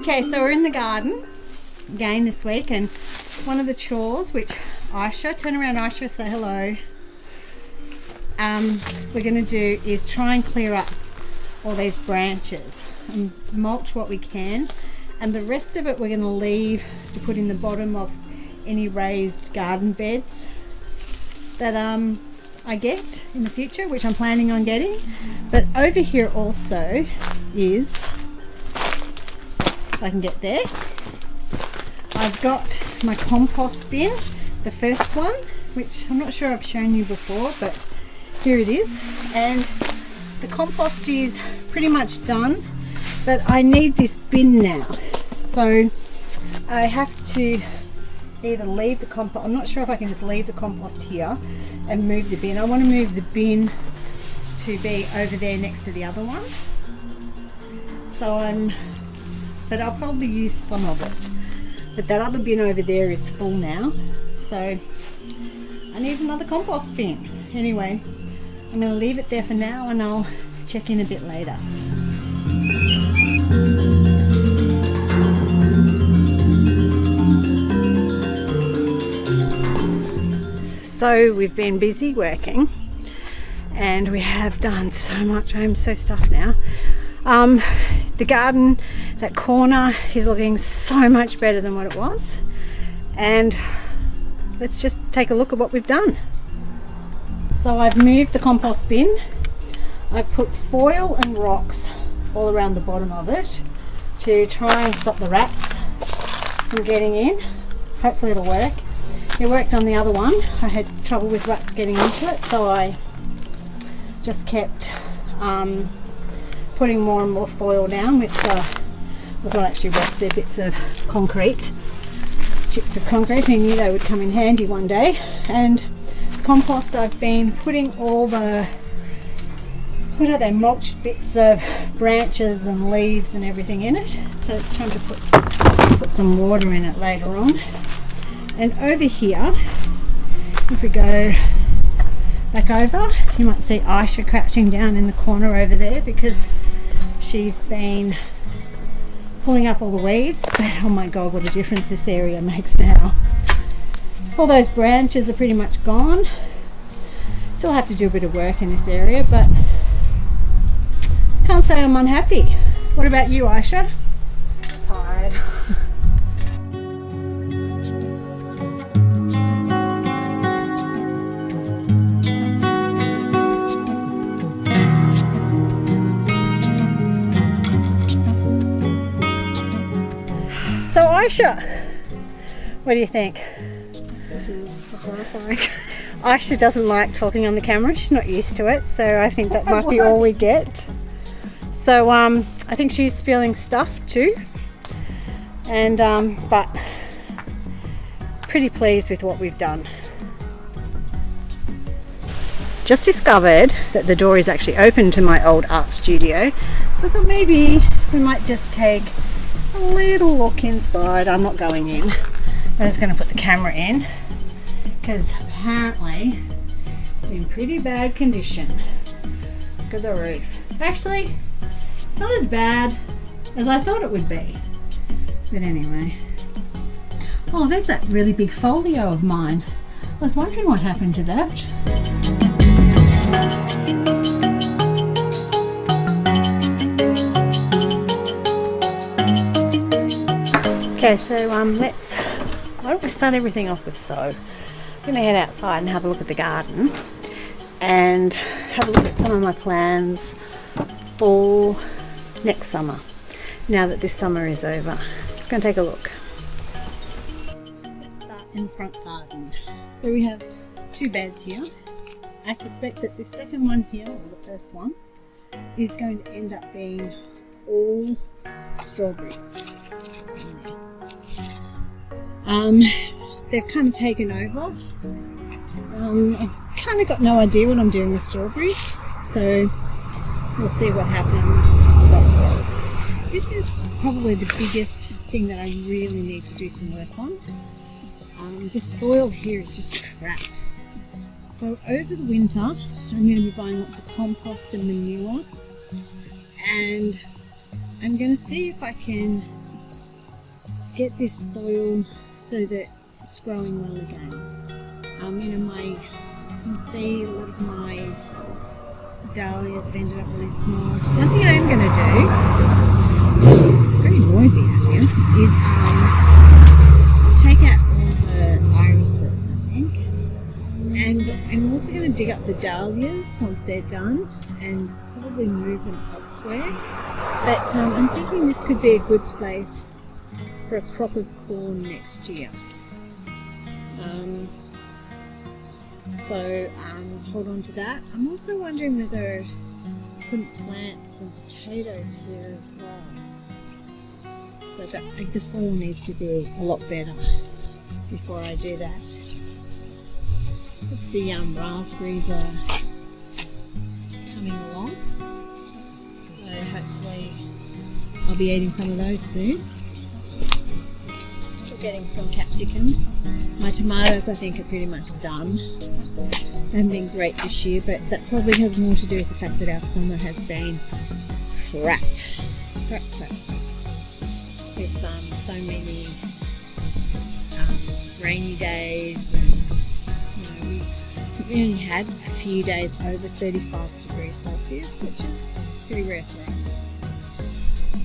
Okay, so we're in the garden again this week, and one of the chores, which Aisha, turn around Aisha, say hello, we're going to do is try and clear up all these branches and mulch what we can, and the rest of it we're going to leave to put in the bottom of any raised garden beds that I get in the future, which I'm planning on getting. But over here also is, if I can get there, I've got my compost bin, the first one, which I'm not sure I've shown you before, but here it is. And the compost is pretty much done, but I need this bin now. So I have to either leave the compost, I'm not sure if I can just leave the compost here and move the bin. I want to move the bin to be over there next to the other one. So but I'll probably use some of it. But that other bin over there is full now. So I need another compost bin. Anyway, I'm going to leave it there for now and I'll check in a bit later. So we've been busy working and we have done so much. I'm so stuffed now. The garden, that corner, is looking so much better than what it was. And let's just take a look at what we've done. So I've moved the compost bin. I've put foil and rocks all around the bottom of it to try and stop the rats from getting in. Hopefully it'll work. It worked on the other one. I had trouble with rats getting into it, so I just kept putting more and more foil down with it's not actually rocks, they're bits of concrete, chips of concrete. I knew they would come in handy one day. And the compost, I've been putting all the, what are they, mulched bits of branches and leaves and everything in it. So it's time to put some water in it later on. And over here, if we go back over, you might see Aisha crouching down in the corner over there because she's been pulling up all the weeds. But oh my god, what a difference this area makes now. All those branches are pretty much gone. Still have to do a bit of work in this area, but can't say I'm unhappy. What about you, Aisha? Tired. So Aisha, what do you think? This is horrifying. Aisha doesn't like talking on the camera, she's not used to it, so I think that might be all we get. So I think she's feeling stuffed too, and but pretty pleased with what we've done. Just discovered that the door is actually open to my old art studio, so I thought maybe we might just take a little look inside. I'm not going in. I'm just going to put the camera in because apparently it's in pretty bad condition. Look at the roof. Actually, it's not as bad as I thought it would be. But anyway. Oh, there's that really big folio of mine. I was wondering what happened to that. Okay, so why don't we start everything off with I'm going to head outside and have a look at the garden and have a look at some of my plans for next summer, now that this summer is over. Just going to take a look. Let's start in the front garden. So we have 2 beds here. I suspect that this second one here, or the first one, is going to end up being all strawberries. They've kind of taken over. I've kind of got no idea what I'm doing with strawberries, so we'll see what happens. But this is probably the biggest thing that I really need to do some work on. This soil here is just crap. So over the winter, I'm going to be buying lots of compost and manure, and I'm going to see if I can get this soil so that it's growing well again. You know, you can see a lot of my dahlias have ended up really small. One thing I am going to do, it's very noisy out here, is take out all the irises, I think, and I'm also going to dig up the dahlias once they're done and probably move them elsewhere. But I'm thinking this could be a good place for a crop of corn next year. So hold on to that. I'm also wondering whether I couldn't plant some potatoes here as well. So that, the soil needs to be a lot better before I do that. The raspberries are coming along, so hopefully I'll be eating some of those soon. Still getting some capsicums. My tomatoes I think are pretty much done. They haven't been great this year, but that probably has more to do with the fact that our summer has been crap. With so many rainy days, and we only had a few days over 35 degrees Celsius, which is pretty rare for us.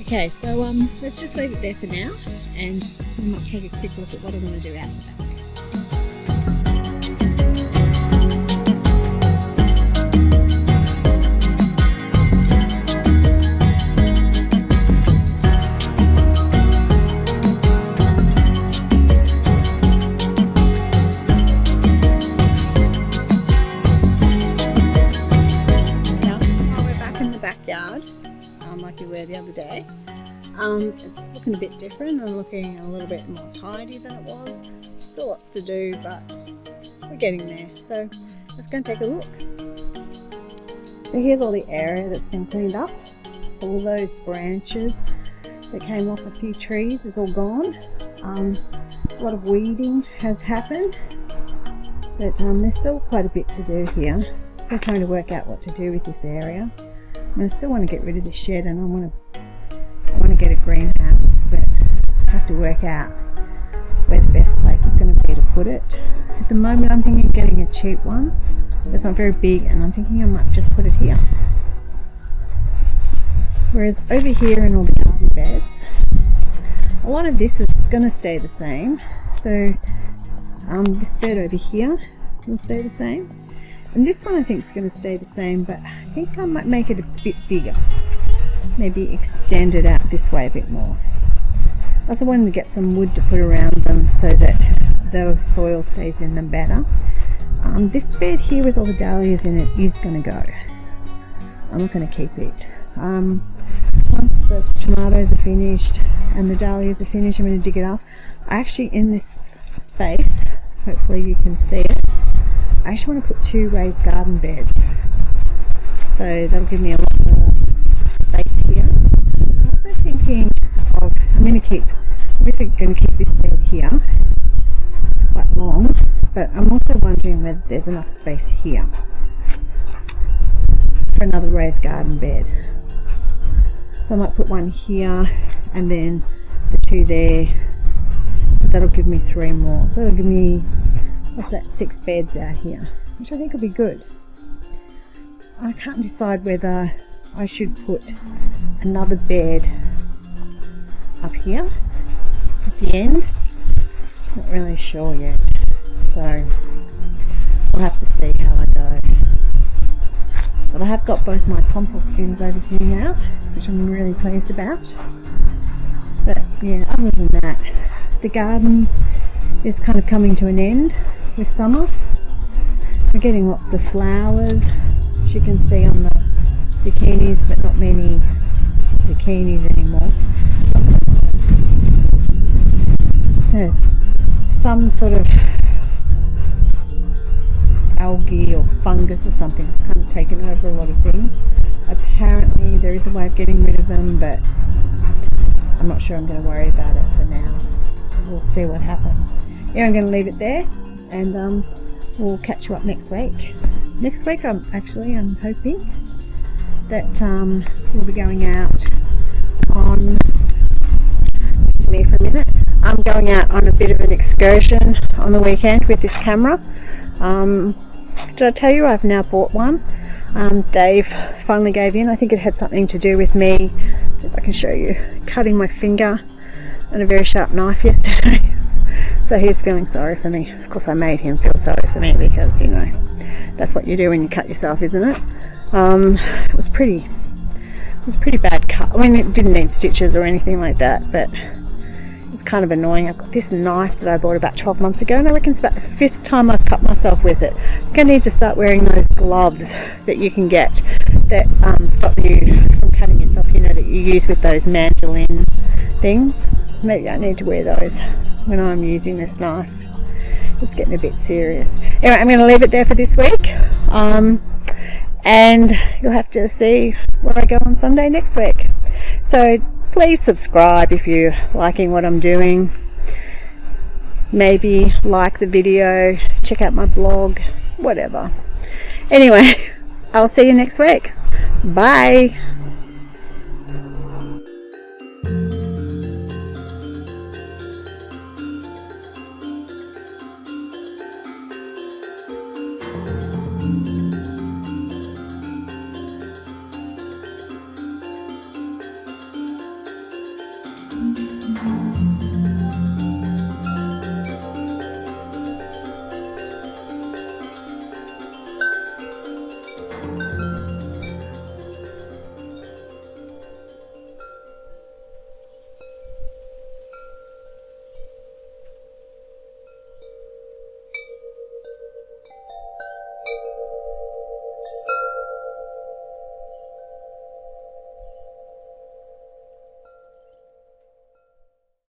Okay, so let's just leave it there for now, and we might take a quick look at what I want to do out the back. Like you were the other day. It's looking a bit different and looking a little bit more tidy than it was. Still lots to do, but we're getting there. So let's go and take a look. So here's all the area that's been cleaned up. So all those branches that came off a few trees is all gone. A lot of weeding has happened, but there's still quite a bit to do here. So trying to work out what to do with this area. I still want to get rid of the shed, and I want to get a greenhouse, but I have to work out where the best place is going to be to put it. At the moment I'm thinking of getting a cheap one that's not very big, and I'm thinking I might just put it here. Whereas over here in all the garden beds, a lot of this is going to stay the same. So this bed over here will stay the same. And this one I think is going to stay the same, but I think I might make it a bit bigger. Maybe extend it out this way a bit more. I also wanted to get some wood to put around them so that the soil stays in them better. This bed here with all the dahlias in it is going to go. I'm not going to keep it. Once the tomatoes are finished and the dahlias are finished, I'm going to dig it up. Actually, in this space, hopefully you can see it, I actually want to put 2 raised garden beds, so that'll give me a lot more space here. I'm also thinking of, I'm obviously going to keep this bed here. It's quite long, but I'm also wondering whether there's enough space here for another raised garden bed. So I might put one here and then the 2 there, so that'll give me 3 more. So it'll give me, what's that, 6 beds out here, which I think will be good. I can't decide whether I should put another bed up here at the end. Not really sure yet, so I'll have to see how I go. But I have got both my compost bins over here now, which I'm really pleased about. But yeah, other than that, the garden is kind of coming to an end with summer. We're getting lots of flowers, as you can see on the zucchinis, but not many zucchinis anymore. Some sort of algae or fungus or something has kind of taken over a lot of things. Apparently there is a way of getting rid of them, but I'm not sure I'm going to worry about it for now. We'll see what happens. Yeah, I'm going to leave it there, and we'll catch you up next week. Next week I'm hoping that we'll be going out on, me for a minute, going out on a bit of an excursion on the weekend with this camera. Did I tell you I've now bought one? Dave finally gave in. I think it had something to do with me, if I can show you, cutting my finger on a very sharp knife yesterday. So he's feeling sorry for me. Of course I made him feel sorry for me because, you know, that's what you do when you cut yourself, isn't it? It was pretty bad cut. I mean, it didn't need stitches or anything like that, but it's kind of annoying. I've got this knife that I bought about 12 months ago, and I reckon it's about the 5th time I've cut myself with it. I'm going to need to start wearing those gloves that you can get that stop you from cutting yourself, you know, that you use with those mandolin things. Maybe I need to wear those when I'm using this knife. It's getting a bit serious. Anyway, I'm going to leave it there for this week. And you'll have to see where I go on Sunday next week. So please subscribe if you're liking what I'm doing. Maybe like the video, check out my blog, whatever. Anyway, I'll see you next week. Bye.